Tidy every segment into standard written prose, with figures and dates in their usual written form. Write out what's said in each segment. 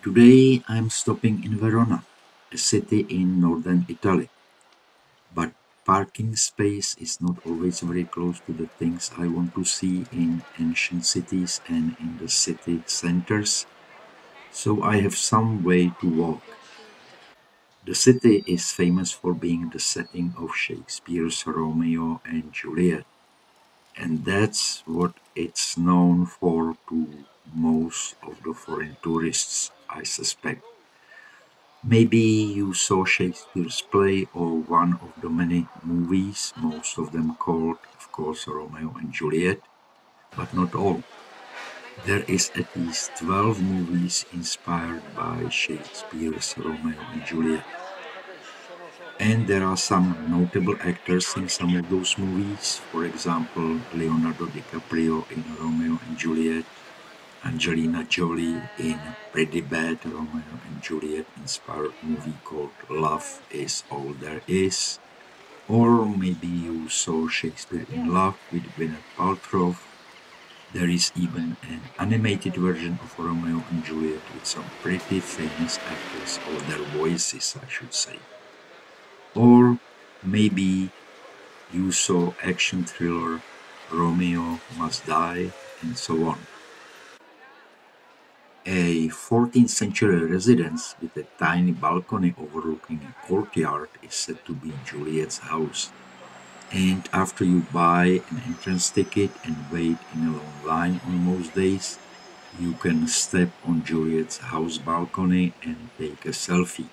Today I'm stopping in Verona, a city in northern Italy. But parking space is not always very close to the things I want to see in ancient cities and in the city centers, so I have some way to walk. The city is famous for being the setting of Shakespeare's Romeo and Juliet, and that's what it's known for to most of the foreign tourists, I suspect. Maybe you saw Shakespeare's play or one of the many movies, most of them called, of course, Romeo and Juliet, but not all. There is at least 12 movies inspired by Shakespeare's Romeo and Juliet. And there are some notable actors in some of those movies, for example, Leonardo DiCaprio in Romeo and Juliet, Angelina Jolie in Pretty Bad Romeo and Juliet inspired movie called Love Is All There Is. Or maybe you saw Shakespeare in Love with Gwyneth Paltrow. There is even an animated version of Romeo and Juliet with some pretty famous actors, or their voices, I should say. Or maybe you saw action thriller Romeo Must Die, and so on. A 14th century residence with a tiny balcony overlooking a courtyard is said to be Juliet's house. And after you buy an entrance ticket and wait in a long line on most days, you can step on Juliet's house balcony and take a selfie.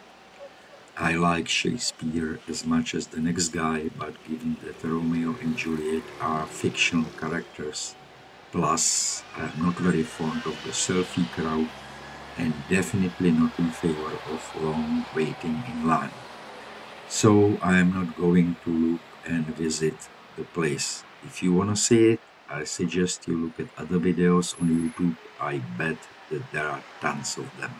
I like Shakespeare as much as the next guy, but given that Romeo and Juliet are fictional characters, plus I'm not very fond of the selfie crowd and definitely not in favor of long waiting in line. So I am not going to look and visit the place. If you want to see it, I suggest you look at other videos on YouTube. I bet that there are tons of them.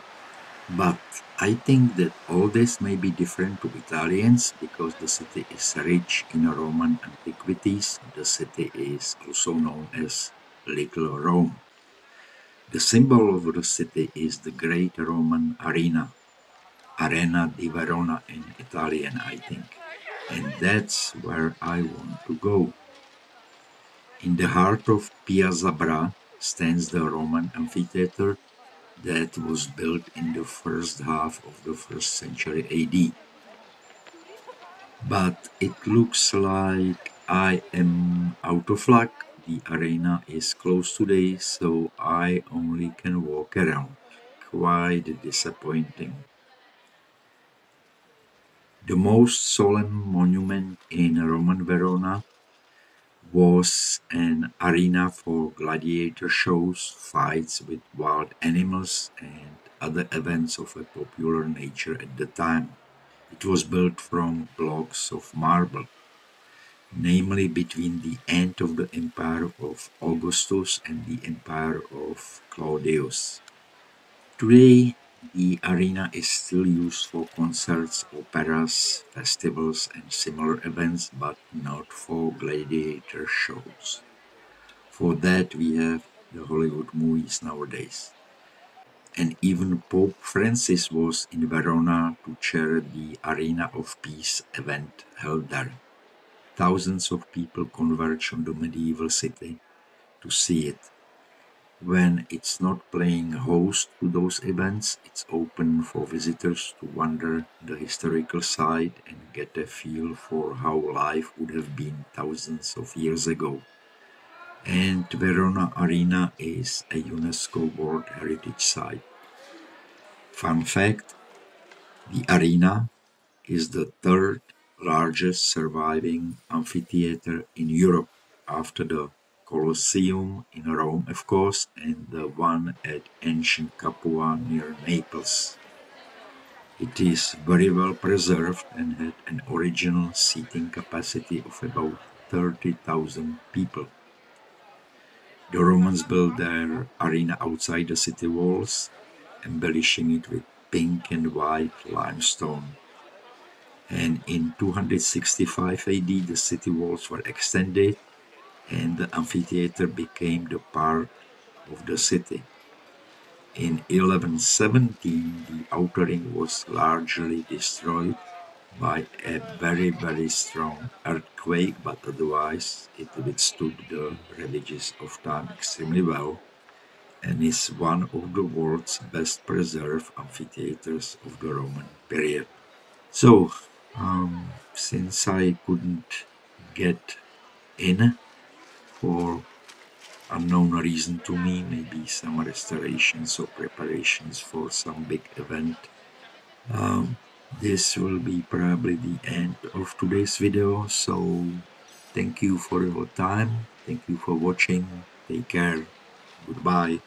But I think that all this may be different to Italians because the city is rich in Roman antiquities. The city is also known as Little Rome. The symbol of the city is the great Roman arena, Arena di Verona in Italian, I think. And that's where I want to go. In the heart of Piazza Bra stands the Roman amphitheater that was built in the first half of the first century AD. But it looks like I am out of luck. The arena is closed today, so I only can walk around. Quite disappointing. The most solemn monument in Roman Verona was an arena for gladiator shows, fights with wild animals, and other events of a popular nature at the time. It was built from blocks of marble, namely between the end of the empire of Augustus and the empire of Claudius. Today, the arena is still used for concerts, operas, festivals, and similar events, but not for gladiator shows. For that, we have the Hollywood movies nowadays. And even Pope Francis was in Verona to chair the Arena of Peace event held there. Thousands of people converge on the medieval city to see it. When it's not playing host to those events, it's open for visitors to wander the historical site and get a feel for how life would have been thousands of years ago. And Verona Arena is a UNESCO World Heritage Site. Fun fact, the arena is the third largest surviving amphitheater in Europe after the Colosseum in Rome, of course, and the one at ancient Capua near Naples. It is very well preserved and had an original seating capacity of about 30,000 people. The Romans built their arena outside the city walls, embellishing it with pink and white limestone. And in 265 AD, the city walls were extended and the amphitheater became the part of the city. In 1117, the outer ring was largely destroyed by a very strong earthquake, but otherwise it withstood the ravages of time extremely well and is one of the world's best preserved amphitheaters of the Roman period. So, since I couldn't get in for unknown reason to me, maybe some restorations or preparations for some big event, this will be probably the end of today's video. So, thank you for your time. Thank you for watching. Take care. Goodbye.